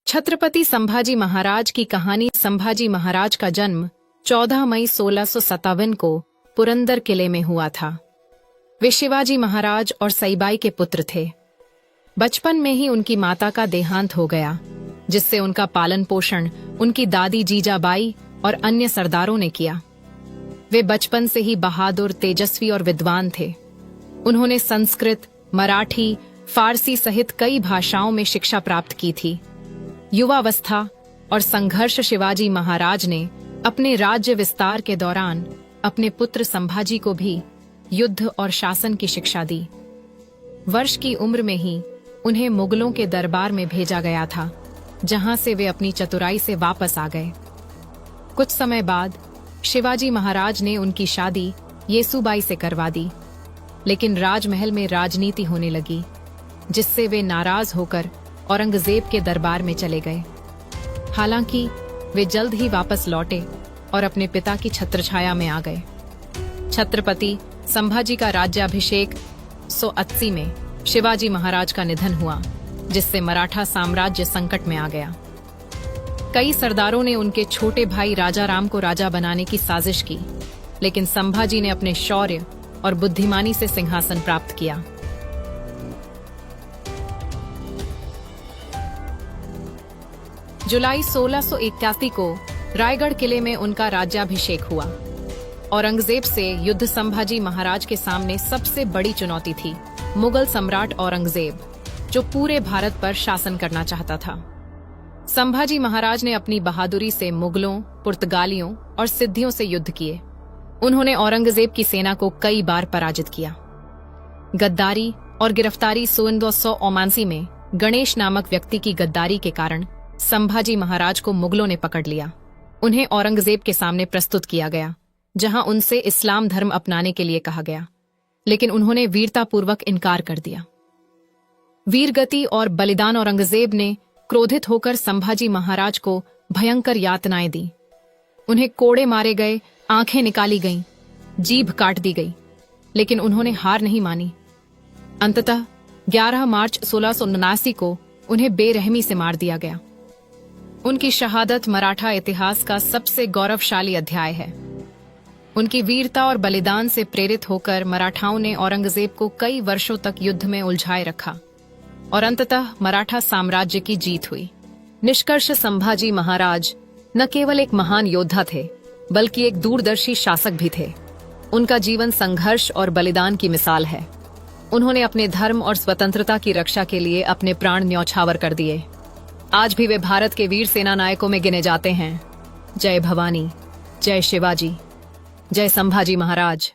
छत्रपति संभाजी महाराज की कहानी। संभाजी महाराज का जन्म 14 मई 1657 को पुरंदर किले में हुआ था। वे शिवाजी महाराज और सईबाई के पुत्र थे। बचपन में ही उनकी माता का देहांत हो गया, जिससे उनका पालन पोषण उनकी दादी जीजाबाई और अन्य सरदारों ने किया। वे बचपन से ही बहादुर, तेजस्वी और विद्वान थे। उन्होंने संस्कृत, मराठी, फारसी सहित कई भाषाओं में शिक्षा प्राप्त की थी। युवावस्था और संघर्ष। शिवाजी महाराज ने अपने राज्य विस्तार के दौरान अपने पुत्र संभाजी को भी युद्ध और शासन की शिक्षा दी। वर्ष की उम्र में ही उन्हें मुगलों के दरबार में भेजा गया था, जहां से वे अपनी चतुराई से वापस आ गए। कुछ समय बाद शिवाजी महाराज ने उनकी शादी येसुबाई से करवा दी, लेकिन राजमहल में राजनीति होने लगी, जिससे वे नाराज होकर औरंगजेब के दरबार में चले गए। हालांकि वे जल्द ही वापस लौटे और अपने पिता की छत्रछाया में आ गए। छत्रपति संभाजी का राज्याभिषेक 1680 में शिवाजी महाराज का निधन हुआ, जिससे मराठा साम्राज्य संकट में आ गया। कई सरदारों ने उनके छोटे भाई राजा राम को राजा बनाने की साजिश की, लेकिन संभाजी ने अपने शौर्य और बुद्धिमानी से सिंहासन प्राप्त किया। जुलाई 1681 को रायगढ़ किले में उनका राज्याभिषेक हुआ। औरंगजेब से युद्ध संभाजी महाराज के सामने सबसे बड़ी चुनौती थी। मुगल सम्राट औरंगजेब, जो पूरे भारत पर शासन करना चाहता था। संभाजी महाराज ने अपनी बहादुरी से मुगलों, पुर्तगालियों और सिद्धियों से युद्ध किए। उन्होंने औरंगजेब की सेना को कई बार पराजित किया। गद्दारी और गिरफ्तारी। 1679 में गणेश नामक व्यक्ति की गद्दारी के कारण संभाजी महाराज को मुगलों ने पकड़ लिया। उन्हें औरंगजेब के सामने प्रस्तुत किया गया, जहां उनसे इस्लाम धर्म अपनाने के लिए कहा गया, लेकिन उन्होंने वीरतापूर्वक इनकार कर दिया। वीरगति और बलिदान। औरंगजेब ने क्रोधित होकर संभाजी महाराज को भयंकर यातनाएं दी। उन्हें कोड़े मारे गए, आंखें निकाली गईं, जीभ काट दी गई, लेकिन उन्होंने हार नहीं मानी। अंततः 11 मार्च 1679 को उन्हें बेरहमी से मार दिया गया। उनकी शहादत मराठा इतिहास का सबसे गौरवशाली अध्याय है। उनकी वीरता और बलिदान से प्रेरित होकर मराठाओं ने औरंगजेब को कई वर्षों तक युद्ध में उलझाए रखा और अंततः मराठा साम्राज्य की जीत हुई। निष्कर्ष, संभाजी महाराज न केवल एक महान योद्धा थे, बल्कि एक दूरदर्शी शासक भी थे। उनका जीवन संघर्ष और बलिदान की मिसाल है। उन्होंने अपने धर्म और स्वतंत्रता की रक्षा के लिए अपने प्राण न्यौछावर कर दिए। आज भी वे भारत के वीर सेना नायकों में गिने जाते हैं। जय भवानी, जय शिवाजी, जय संभाजी महाराज।